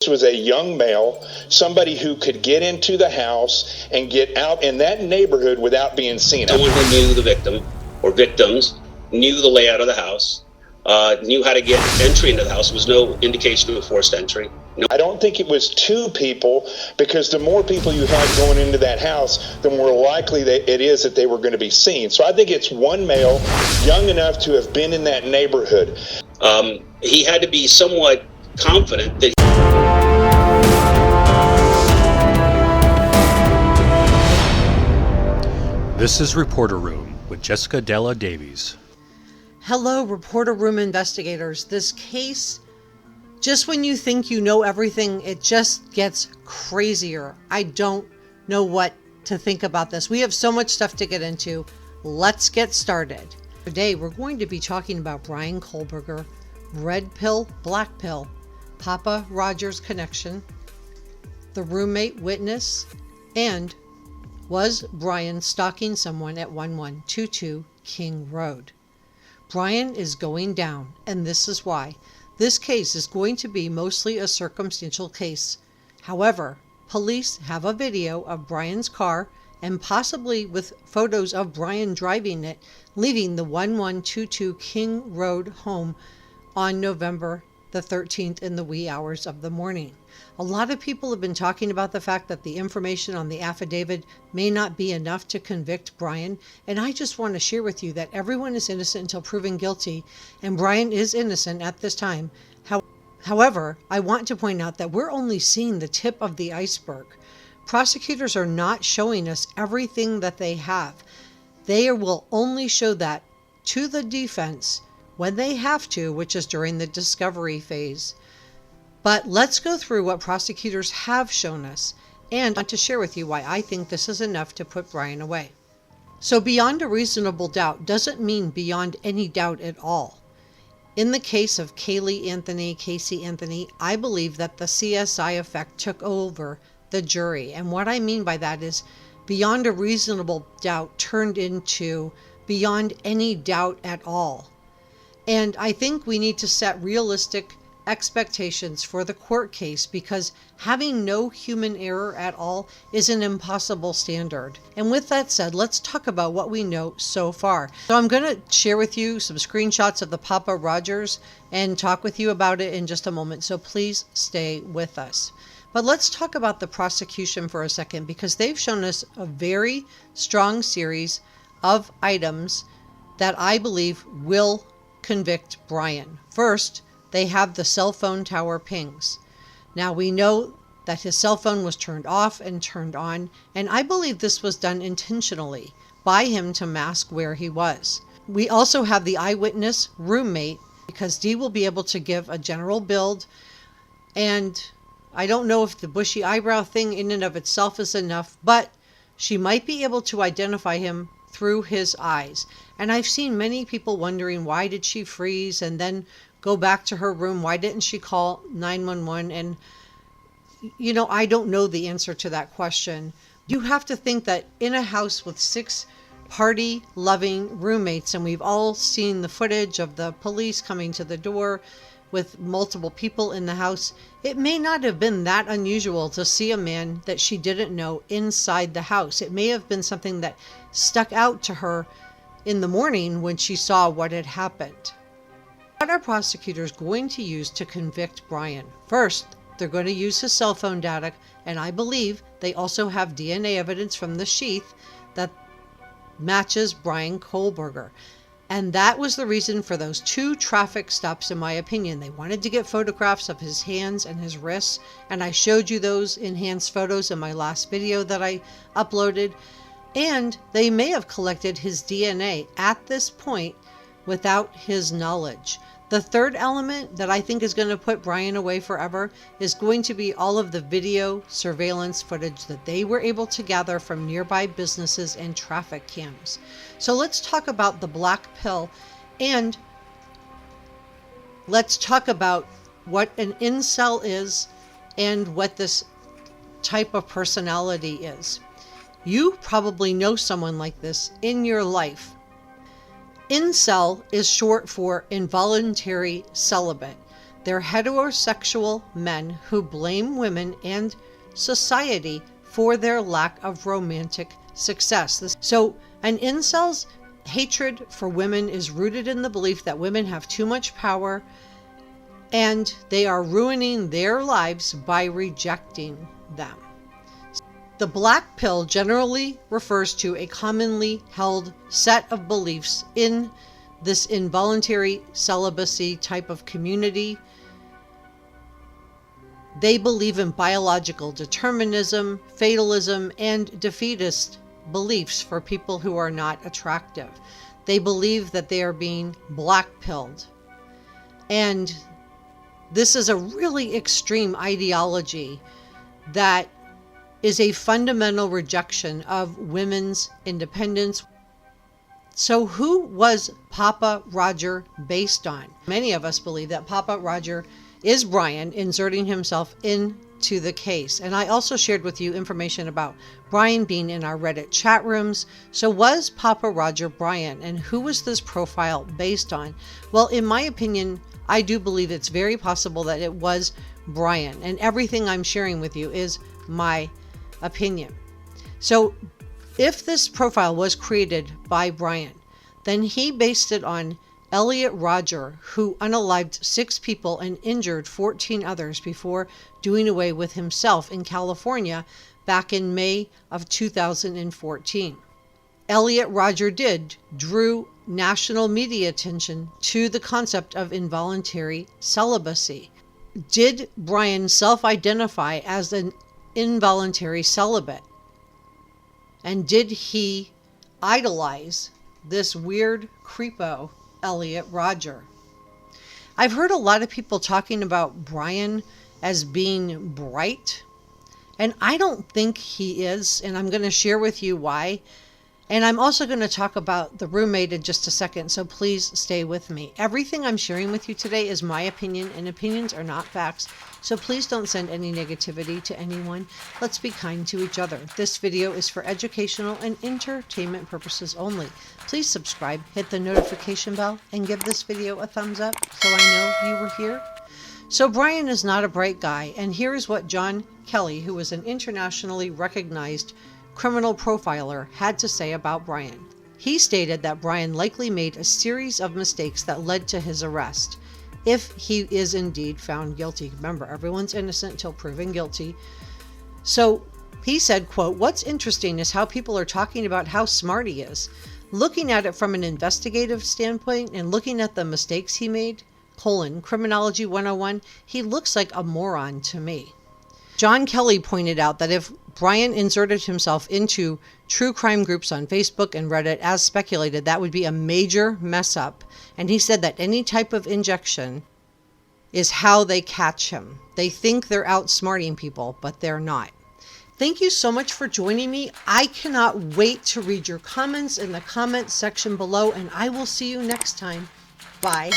This was a young male, somebody who could get into the house and get out in that neighborhood without being seen. Someone who knew the victim or victims, knew the layout of the house, knew how to get entry into the house. There was no indication of forced entry. No. I don't think it was two people, because the more people you had going into that house, the more likely it is that they were going to be seen. So I think it's one male, young enough to have been in that neighborhood. He had to be somewhat confident that This is Reporter Room with Jessica Della Davies. Hello, Reporter Room investigators. This case, just when you think you know everything, it just gets crazier. I don't know what to think about this. We have so much stuff to get into. Let's get started. Today, we're going to be talking about Bryan Kohberger, red pill, black pill, Papa Rodger's connection, the roommate witness, and was Bryan stalking someone at 1122 King Road? Bryan is going down, and this is why. This case is going to be mostly a circumstantial case. However, police have a video of Bryan's car, and possibly with photos of Bryan driving it, leaving the 1122 King Road home on November the 13th in the wee hours of the morning. A lot of people have been talking about the fact that the information on the affidavit may not be enough to convict Bryan, and I just want to share with you that everyone is innocent until proven guilty, and Bryan is innocent at this time. However, I want to point out that we're only seeing the tip of the iceberg. Prosecutors are not showing us everything that they have. They will only show that to the defense when they have to, which is during the discovery phase. But let's go through what prosecutors have shown us, and I want to share with you why I think this is enough to put Bryan away. So beyond a reasonable doubt doesn't mean beyond any doubt at all. In the case of Casey Anthony, I believe that the CSI effect took over the jury. And what I mean by that is beyond a reasonable doubt turned into beyond any doubt at all. And I think we need to set realistic expectations for the court case, because having no human error at all is an impossible standard. And with that said, let's talk about what we know so far. So I'm going to share with you some screenshots of the Papa Rodgers and talk with you about it in just a moment. So please stay with us. But let's talk about the prosecution for a second, because they've shown us a very strong series of items that I believe will convict Bryan. First, they have the cell phone tower pings. Now we know that his cell phone was turned off and turned on, and I believe this was done intentionally by him to mask where he was. We also have the eyewitness roommate, because Dee will be able to give a general build, and I don't know if the bushy eyebrow thing in and of itself is enough, but she might be able to identify him through his eyes. And I've seen many people wondering, why did she freeze and then go back to her room? Why didn't she call 911? And, you know, I don't know the answer to that question. You have to think that in a house with 6 party-loving roommates, and we've all seen the footage of the police coming to the door with multiple people in the house, it may not have been that unusual to see a man that she didn't know inside the house. It may have been something that stuck out to her in the morning when she saw what had happened. What are prosecutors going to use to convict Bryan? First, they're going to use his cell phone data, and I believe they also have DNA evidence from the sheath that matches Bryan Kohberger. And that was the reason for those 2 traffic stops, in my opinion. They wanted to get photographs of his hands and his wrists, and I showed you those enhanced photos in my last video that I uploaded. And they may have collected his DNA at this point without his knowledge. The third element that I think is going to put Bryan away forever is going to be all of the video surveillance footage that they were able to gather from nearby businesses and traffic cams. So let's talk about the black pill, and let's talk about what an incel is and what this type of personality is. You probably know someone like this in your life. Incel is short for involuntary celibate. They're heterosexual men who blame women and society for their lack of romantic success. So an incel's hatred for women is rooted in the belief that women have too much power and they are ruining their lives by rejecting them. The black pill generally refers to a commonly held set of beliefs in this involuntary celibacy type of community. They believe in biological determinism, fatalism, and defeatist beliefs for people who are not attractive. They believe that they are being black-pilled. And this is a really extreme ideology that is a fundamental rejection of women's independence. So who was Papa Rodger based on? Many of us believe that Papa Rodger is Bryan inserting himself into the case. And I also shared with you information about Bryan being in our Reddit chat rooms. So was Papa Rodger Bryan? And who was this profile based on? Well, in my opinion, I do believe it's very possible that it was Bryan. And everything I'm sharing with you is my opinion. So if this profile was created by Bryan, then he based it on Elliot Rodger, who unalived 6 people and injured 14 others before doing away with himself in California back in May of 2014. Elliot Rodger drew national media attention to the concept of involuntary celibacy. Did Bryan self-identify as an involuntary celibate? And did he idolize this weird creepo Elliot Rodger? I've heard a lot of people talking about Bryan as being bright, and I don't think he is, and I'm going to share with you why. And I'm also going to talk about the roommate in just a second, so please stay with me. Everything I'm sharing with you today is my opinion, and opinions are not facts, so please don't send any negativity to anyone. Let's be kind to each other. This video is for educational and entertainment purposes only. Please subscribe, hit the notification bell, and give this video a thumbs up so I know you were here. So Bryan is not a bright guy, and here is what John Kelly, who is an internationally recognized criminal profiler, had to say about Bryan. He stated that Bryan likely made a series of mistakes that led to his arrest, if he is indeed found guilty. Remember, everyone's innocent until proven guilty. So he said, quote, "What's interesting is how people are talking about how smart he is. Looking at it from an investigative standpoint and looking at the mistakes he made, criminology 101, he looks like a moron to me." John Kelly pointed out that if Bryan inserted himself into true crime groups on Facebook and Reddit as speculated, that would be a major mess up. And he said that any type of injection is how they catch him. They think they're outsmarting people, but they're not. Thank you so much for joining me. I cannot wait to read your comments in the comment section below, and I will see you next time. Bye.